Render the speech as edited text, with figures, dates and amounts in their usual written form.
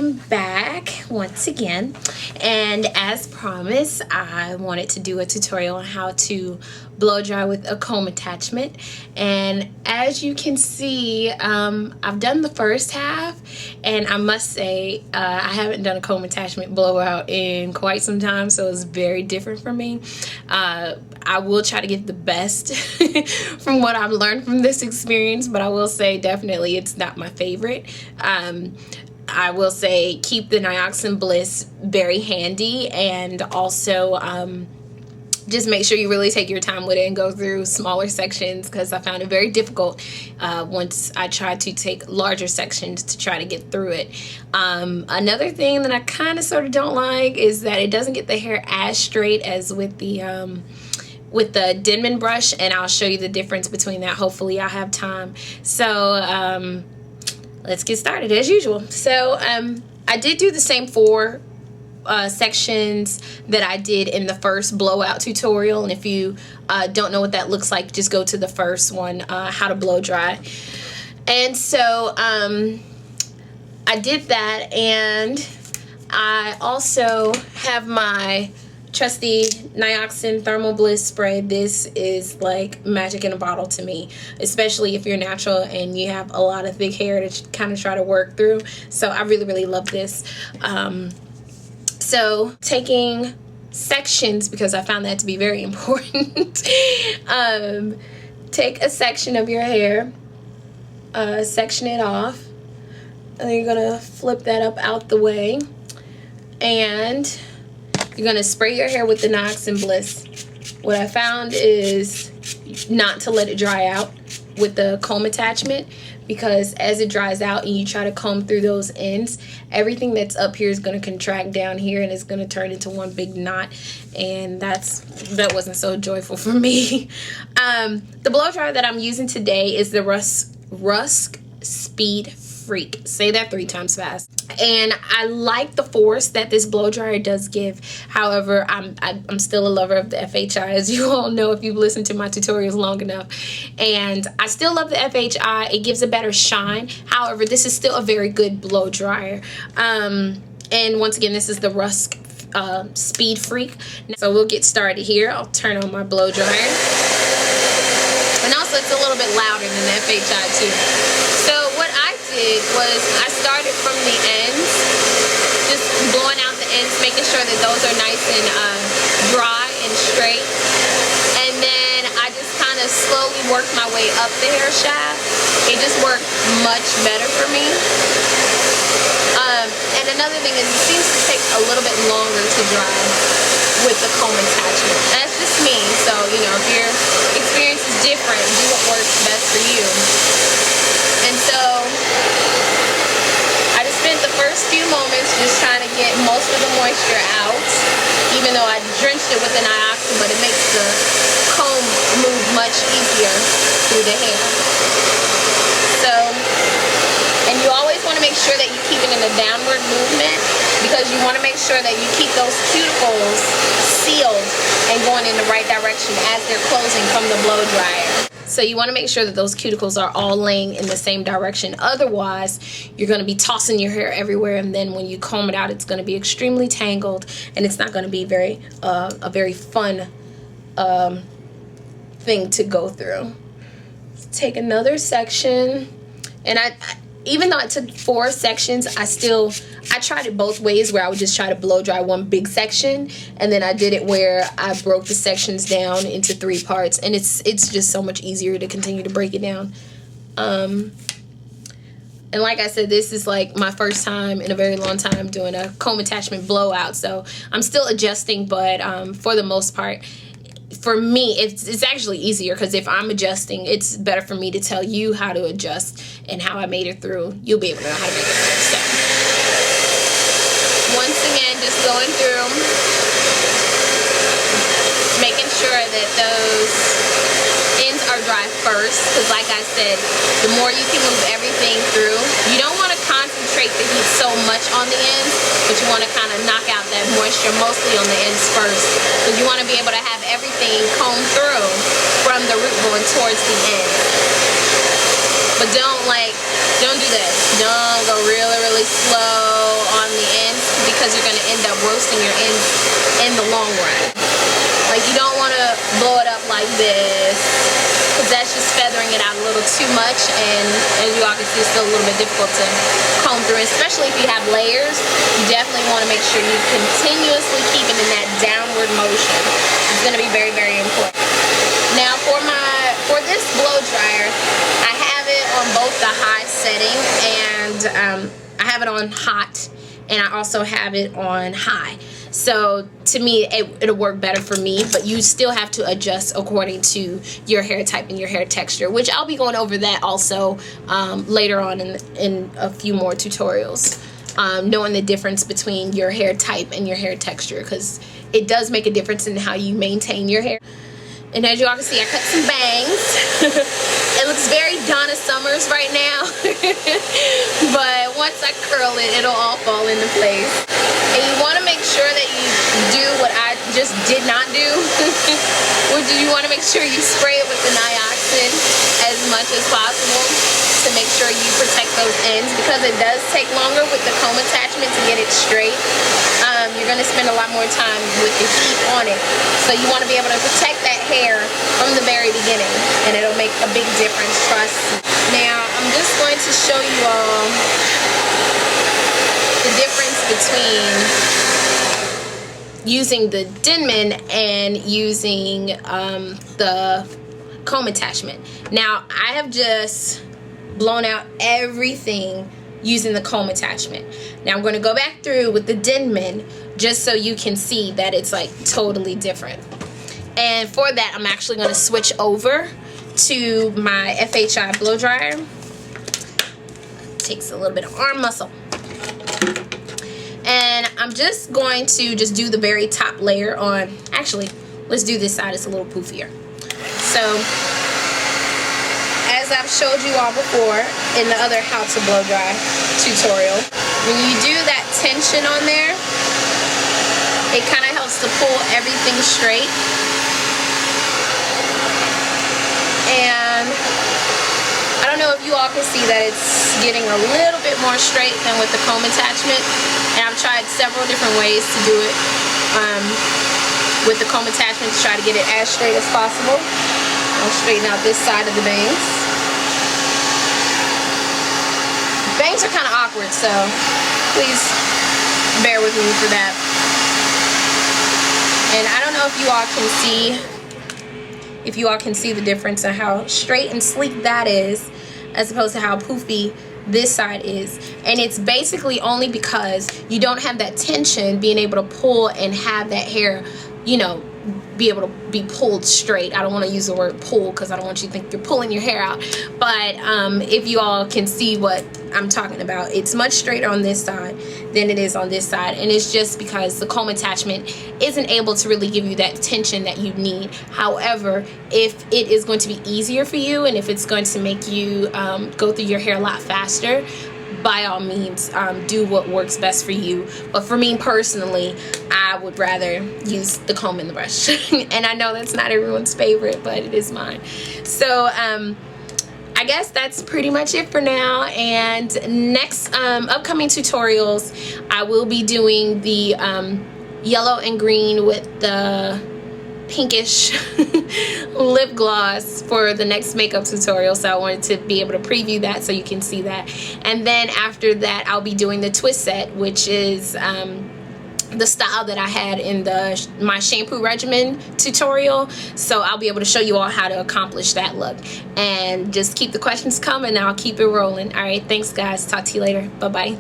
am back once again, and as promised, I wanted to do a tutorial on how to blow dry with a comb attachment. And as you can see, I've done the first half, and I must say I haven't done a comb attachment blowout in quite some time, so it's very different for me. I will try to get the best from what I've learned from this experience, but I will say definitely it's not my favorite. I will say keep the Nioxin Bliss very handy, and also just make sure you really take your time with it and go through smaller sections, because I found it very difficult once I tried to take larger sections to try to get through it. Another thing that I kind of sort of don't like is that it doesn't get the hair as straight as with the Denman brush, and I'll show you the difference between that. Hopefully I'll have time. So let's get started as usual. So I did do the same 4 sections that I did in the first blowout tutorial, and if you don't know what that looks like, just go to the first one, how to blow dry. And so I did that, and I also have my trusty Nioxin Thermal Bliss spray. This is like magic in a bottle to me, especially if you're natural and you have a lot of thick hair to kind of try to work through. So I really love this. So taking sections, because I found that to be very important. Take a section of your hair, section it off, and then you're gonna flip that up out the way, and you're gonna spray your hair with the Nioxin Bliss. What I found is not to let it dry out with the comb attachment, because as it dries out and you try to comb through those ends, everything that's up here is going to contract down here, and it's going to turn into one big knot, and that wasn't so joyful for me. The blow dryer that I'm using today is the Rusk Speed Freak. Say that 3 times fast. And I like the force that this blow dryer does give. However, I'm still a lover of the FHI, as you all know if you've listened to my tutorials long enough. And I still love the FHI. It gives a better shine. However, this is still a very good blow dryer. And once again, this is the Rusk Speed Freak. So we'll get started here. I'll turn on my blow dryer. And also, it's a little bit louder than the FHI too. So what I did was I started from the ends, just blowing out the ends, making sure that those are nice and dry and straight. And then I just kind of slowly worked my way up the hair shaft. It just worked much better for me. And another thing is, it seems to take a little bit longer to dry with the comb attachment. That's just me. So, you know, if your experience is different, do what works best for you. And so I just spent the first few moments just trying to get most of the moisture out, even though I drenched it with the Nioxin, but it makes the comb move much easier through the hair. So, and you always want to make sure that you keep it in a downward movement, because you want to make sure that you keep those cuticles sealed and going in the right direction as they're closing from the blow dryer. So you want to make sure that those cuticles are all laying in the same direction. Otherwise, you're going to be tossing your hair everywhere, and then when you comb it out, it's going to be extremely tangled, and it's not going to be a very fun thing to go through. Take another section, and even though I took 4 sections, I tried it both ways, where I would just try to blow dry one big section, and then I did it where I broke the sections down into 3 parts, and it's just so much easier to continue to break it down. And like I said, this is like my first time in a very long time doing a comb attachment blowout, so I'm still adjusting, but for the most part, for me, it's actually easier, because if I'm adjusting, it's better for me to tell you how to adjust and how I made it through. You'll be able to know how to make it through. So once again, just going through, making sure that those ends are dry first, because like I said, the more you can move everything through, you don't want to concentrate the heat so much on the ends, but you want to kind of knock out that moisture mostly on the ends first, because you want to be able to have everything combed through from the root going towards the end. But don't like Don't do this. Don't go really, really slow on the ends, because you're going to end up roasting your ends in the long run. Like, you don't want to blow it up like this, because that's just feathering it out a little too much, and as you all can see, it's still a little bit difficult to comb through, especially if you have layers. You definitely want to make sure you continuously keep it in that downward motion. It's going to be very, very important. Now for this blow dryer, I have it on both the high setting, and I have it on hot, and I also have it on high. So to me, it'll work better for me, but you still have to adjust according to your hair type and your hair texture, which I'll be going over that also later on in a few more tutorials, knowing the difference between your hair type and your hair texture, because it does make a difference in how you maintain your hair. And as you all can see, I cut some bangs. It looks very Donna Summers right now. But once I curl it, it'll all fall into place. And you want to make sure that you do what I just did not do. Which is, you want to make sure you spray it with the Nioxin as much as possible to make sure you protect those ends, because it does take longer with the comb attachment to get it straight. You're going to spend a lot more time with the heat on it. So you want to be able to protect that hair from the very beginning, and it'll make a big difference, trust me. Now, I'm just going to show you all the difference between using the Denman and using the comb attachment. Now, I have just blown out everything using the comb attachment. Now I'm going to go back through with the Denman just so you can see that it's like totally different. And for that, I'm actually going to switch over to my FHI blow dryer. Takes a little bit of arm muscle. And I'm just going to do the very top layer on, actually, let's do this side, it's a little poofier. So, as I've showed you all before in the other how to blow dry tutorial, when you do that tension on there, it kind of helps to pull everything straight. And I don't know if you all can see that it's getting a little bit more straight than with the comb attachment. And I've tried several different ways to do it with the comb attachment to try to get it as straight as possible. I'll straighten out this side of the bangs. Bangs are kind of awkward, so please bear with me for that. And I don't know if you all can see the difference in how straight and sleek that is as opposed to how poofy this side is. And it's basically only because you don't have that tension being able to pull and have that hair, you know, be able to be pulled straight. I don't want to use the word pull because I don't want you to think you're pulling your hair out, but if you all can see what I'm talking about, it's much straighter on this side than it is on this side, and it's just because the comb attachment isn't able to really give you that tension that you need. However, if it is going to be easier for you and if it's going to make you go through your hair a lot faster, by all means, do what works best for you. But for me personally, I would rather use the comb and the brush. And I know that's not everyone's favorite, but it is mine. So I guess that's pretty much it for now. And next upcoming tutorials, I will be doing the yellow and green with the pinkish lip gloss for the next makeup tutorial, so I wanted to be able to preview that so you can see that. And then after that, I'll be doing the twist set, which is the style that I had in my shampoo regimen tutorial. So I'll be able to show you all how to accomplish that look. And just keep the questions coming, I'll keep it rolling. All right, thanks guys, talk to you later. Bye bye.